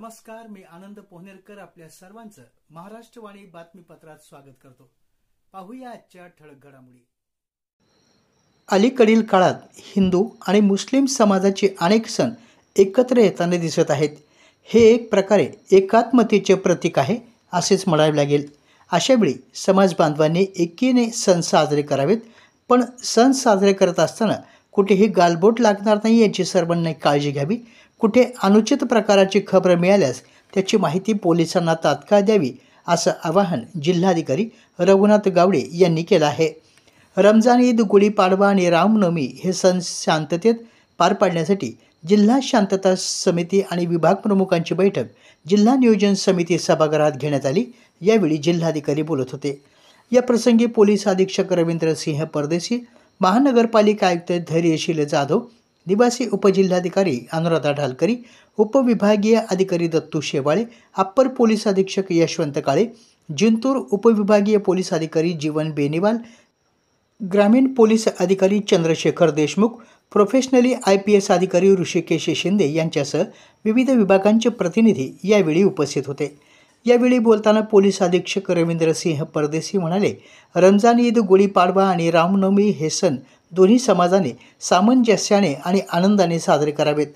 नमस्कार, मी आनंद पोहनेरकर आपल्या सर्वांचं महाराष्ट्रवाणी बातमीपत्रात स्वागत करतो। पाहूया आजच्या ठळक घडामोडी। अलीकडील काळात हिंदू आणि मुस्लिम समाजाचे अनेक सण एकत्र येताना दिसत आहेत। हे एक प्रकारे एकात्मतेचे प्रतीक आहे असेच म्हणावे लागेल। अशावेळी समाज बांधवांनी एकीने सण साजरे करावेत, पण सण साजरे करत असताना कुठेही गालबोट लागणार नाही याची सर्वांनी काळजी घ्यावी। कुठे अनुचित प्रकाराची खबर मिळाल्यास त्याची माहिती पोलिसांना तात्काळ द्यावी असं आवाहन जिल्हाधिकारी रघुनाथ गावडे यांनी केलं आहे। रमजान ईद, गुढीपाडवा आणि रामनवमी हे सण शांततेत पार पाडण्यासाठी जिल्हा शांतता समिती आणि विभाग प्रमुखांची बैठक जिल्हा नियोजन समिती सभागृहात घेण्यात आली। यावेळी जिल्हाधिकारी बोलत होते। या प्रसंगी पोलीस अधीक्षक रवींद्र सिंह परदेशी, महानगरपालिका आयुक्त धैर्यशील जाधव, निवासी उपजिल्हाधिकारी अनुराधा ढालकरी, उपविभागीय अधिकारी दत्तू शेवाळे, अप्पर पोलीस अधीक्षक यशवंत काळे, जिंतूर उपविभागीय पोलीस अधिकारी जीवन बेनीवाल, ग्रामीण पोलीस अधिकारी चंद्रशेखर देशमुख, प्रोफेशनली IPS अधिकारी ऋषिकेश शिंदे यांच्यासह विविध विभागांचे प्रतिनिधी यावेळी उपस्थित होते। यावेळी बोलताना पोलीस अधीक्षक रवींद्र सिंह परदेशी म्हणाले, रमजान ईद, गुढीपाडवा आणि रामनवमी हे सण दोन्ही समाजाने सामंजस्याने आणि आनंदाने साजरे करावेत।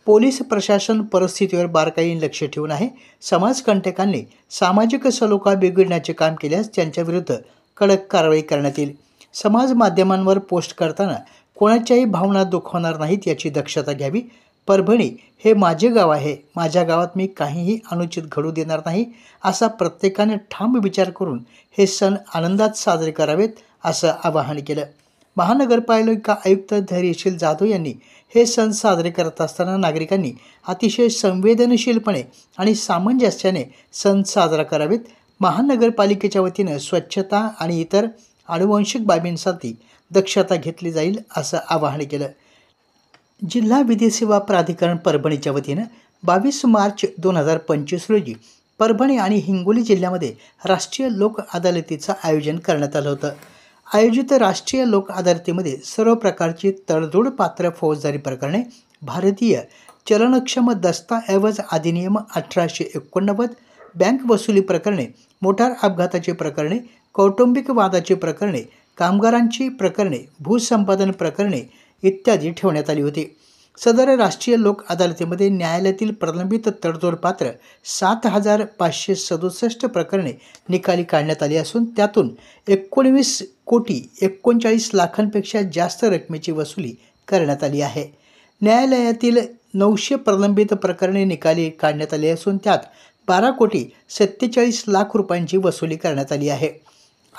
पोलीस प्रशासन परिस्थितीवर बारकाईने लक्ष ठेवून आहे। समाजकंटकांनी सामाजिक सलोखा बिघडण्याचे काम केल्यास त्यांच्याविरुद्ध कडक कारवाई करण्यात येईल। समाज माध्यमांवर पोस्ट करताना कोणाच्याही भावना दुखवणार नाहीत याची दक्षता घ्यावी। परभणी हे माझे गाव आहे, माझ्या गावात मी काहीही अनुचित घडू देणार नाही असा प्रत्येकाने ठाम विचार करून हे सण आनंदात साजरे करावेत असं आवाहन केलं। महानगरपालिका आयुक्त धैर्यशील जाधव यांनी हे सण साजरे करत असताना नागरिकांनी अतिशय संवेदनशीलपणे आणि सामंजस्याने सण साजरा करावेत। महानगरपालिकेच्या वतीनं स्वच्छता आणि इतर आनुवंशिक बाबींसाठी दक्षता घेतली जाईल असं आवाहन केलं। जिल्हा विधी सेवा प्राधिकरण परभणीच्या वतीनं 22 मार्च 2025 रोजी परभणी आणि हिंगोली जिल्ह्यामध्ये राष्ट्रीय लोक अदालतीचं आयोजन करण्यात आलं होतं। आयोजित राष्ट्रीय लोक अदालतीमध्ये सर्व प्रकारची तडजोड पात्र फौजदारी प्रकरणे, भारतीय चलनक्षम दस्तऐवज अधिनियम 1889, बँक वसुली प्रकरणे, मोटार अपघाताची प्रकरणे, कौटुंबिक वादाची प्रकरणे, कामगारांची प्रकरणे, भूसंपादन प्रकरणे इत्यादी ठेवण्यात आली होती। सदर राष्ट्रीय लोक अदालतीमध्ये न्यायालयातील प्रलंबित तडजोडपात्र 7,567 प्रकरणे निकाली काढण्यात आली असून त्यातून 19,39,00,000पेक्षा जास्त रकमेची वसुली करण्यात आली आहे। न्यायालयातील 900 प्रलंबित प्रकरणे निकाली काढण्यात आली असून त्यात 12,47,00,000 रुपयांची वसुली करण्यात आली आहे।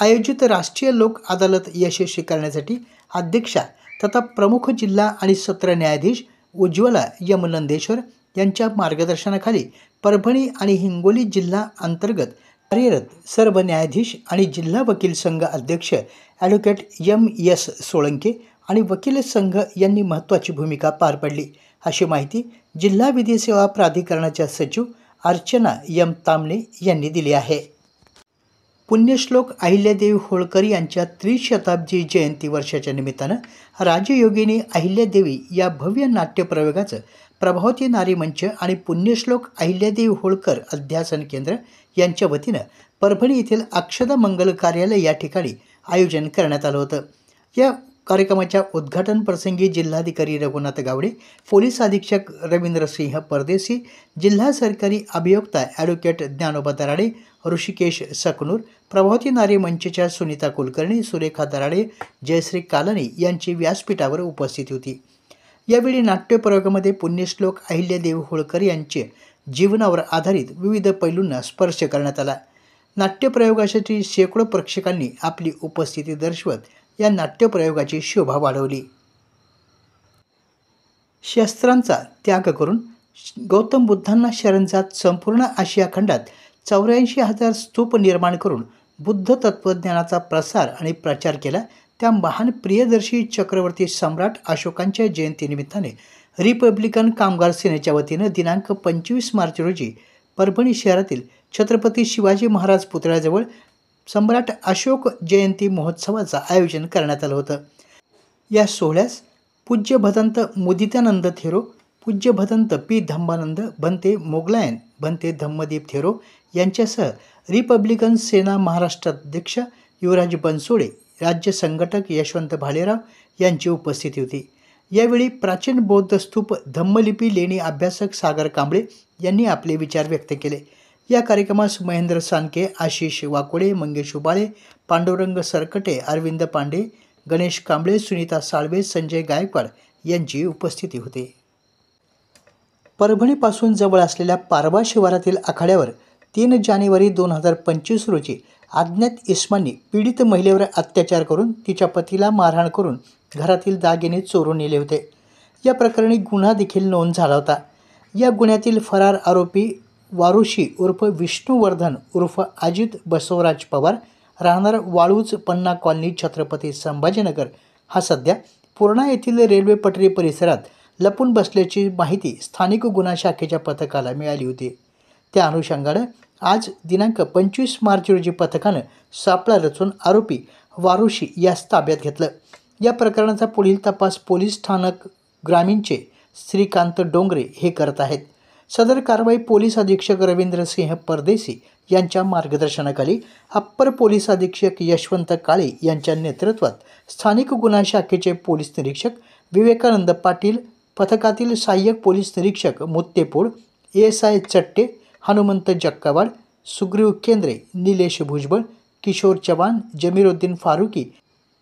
आयोजित राष्ट्रीय लोक अदालत यशस्वी करण्यासाठी अध्यक्षा तथा प्रमुख जिल्हा आणि सत्र न्यायाधीश उज्ज्वला यम नंदेश्वर यांच्या मार्गदर्शनाखाली परभणी आणि हिंगोली जिल्हा अंतर्गत कार्यरत सर्व न्यायाधीश आणि जिल्हा वकील संघ अध्यक्ष ॲडव्होकेट MS सोळंके आणि वकील संघ यांनी महत्त्वाची भूमिका पार पडली अशी माहिती जिल्हा विधी सेवा प्राधिकरणाच्या सचिव अर्चना M तामणे यांनी दिली आहे। पुण्यश्लोक अहिल्यादेवी होळकर यांच्या त्रिशताब्दी जयंती वर्षाच्या निमित्तानं राजयोगिनी अहिल्यादेवी या भव्य नाट्यप्रयोगाचं प्रभावती नारी मंच आणि पुण्यश्लोक अहिल्यादेवी होळकर अध्यासन केंद्र यांच्या वतीनं परभणी येथील अक्षदा मंगल कार्यालय या ठिकाणी आयोजन करण्यात आलं होतं। या कार्यक्रमाच्या उद्घाटन प्रसंगी जिल्हाधिकारी रघुनाथ गावडे, पोलीस अधीक्षक रवींद्र सिंह परदेशी, जिल्हा सरकारी अभियोक्ता ॲडव्होकेट ज्ञानोबा दराडे, ऋषिकेश सकनूर, प्रभावती नारी मंचच्या सुनीता कुलकर्णी, सुरेखा दराडे, जयश्री कालानी यांची व्यासपीठावर उपस्थिती होती। यावेळी नाट्यप्रयोगामध्ये पुण्यश्लोक अहिल्यादेवी होळकर यांचे जीवनावर आधारित विविध पैलूंना स्पर्श करण्यात आला। नाट्यप्रयोगासाठी शेकडो प्रेक्षकांनी आपली उपस्थिती दर्शवत या नाट्यप्रयोगाची शोभा वाढवली। शस्त्रांचा त्याग करून गौतम बुद्धांना शरण जात संपूर्ण आशिया खंडात 84,000 स्तूप निर्माण करून बुद्ध तत्त्वज्ञानाचा प्रसार आणि प्रचार केला त्या महान प्रियदर्शी चक्रवर्ती सम्राट अशोकांच्या जयंतीनिमित्ताने रिपब्लिकन कामगार सेनेच्या वतीनं दिनांक 25 मार्च रोजी परभणी शहरातील छत्रपती शिवाजी महाराज पुतळ्याजवळ सम्राट अशोक जयंती महोत्सवाचं आयोजन करण्यात आलं होतं। या सोहळ्यास पूज्य भदंत मुदितानंद थेरो, पूज्य भदंत पी धम्मानंद भंते मोगलायन भंते धम्मदीप थेरो यांच्यासह रिपब्लिकन सेना महाराष्ट्राध्यक्ष युवराज बनसोडे, राज्य संघटक यशवंत भालेराव यांची उपस्थिती होती। यावेळी प्राचीन बौद्ध स्तूप धम्मलिपी लेणी अभ्यासक सागर कांबळे यांनी आपले विचार व्यक्त केले। या कार्यक्रमास महेंद्र सानके, आशिष वाकोडे, मंगेश उबाळे, पांडुरंग सरकटे, अरविंद पांडे, गणेश कांबळे, सुनीता साळवे, संजय गायकवाड यांची उपस्थिती होती। परभणीपासून जवळ असलेल्या पारवा शिवारातील आखाड्यावर 3 जानेवारी 2025 रोजी अज्ञात इसमांनी पीडित महिलेवर अत्याचार करून तिच्या पतीला मारहाण करून घरातील दागिने चोरून नेले होते। या प्रकरणी गुन्हा देखील नोंद झाला होता। या गुन्ह्यातील फरार आरोपी वारुशी उर्फ विष्णुवर्धन उर्फ अजित बसवराज पवार, राहणार वाळूज पन्ना कॉलनी, छत्रपती संभाजीनगर, हा सध्या पूर्णा येथील रेल्वे पटरी परिसरात लपून बसल्याची माहिती स्थानिक गुन्हा शाखेच्या पथकाला मिळाली होती। त्या अनुषंगाने आज दिनांक 25 मार्च रोजी पथकानं सापळा रचून आरोपी वारुशी यास ताब्यात घेतलं। या प्रकरणाचा पुढील तपास पोलीस स्थानक ग्रामीणचे श्रीकांत डोंगरे हे करत आहेत। सदर कारवाई पोलीस अधीक्षक रवींद्र सिंह परदेशी यांच्या मार्गदर्शनाखाली अप्पर पोलीस अधीक्षक यशवंत काळे यांच्या नेतृत्वात स्थानिक गुन्हा शाखेचे पोलीस निरीक्षक विवेकानंद पाटील, पथकातील सहाय्यक पोलीस निरीक्षक मुत्तेपोड, ASI चट्टे, हनुमंत जक्कावाड, सुग्रीव केंद्रे, निलेश भुजबळ, किशोर चव्हाण, जमीरुद्दीन फारुकी,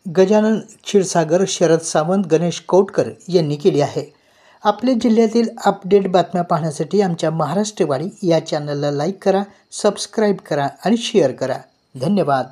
गजानन क्षीरसागर, शरद सावंत, गणेश कौटकर यांनी केली आहे। आपल्या जिल्ह्यातील अपडेट बातम्या पाहण्यासाठी आमच्या महाराष्ट्रवाणी या चॅनलला लाईक करा, सबस्क्राईब करा आणि शेअर करा। धन्यवाद।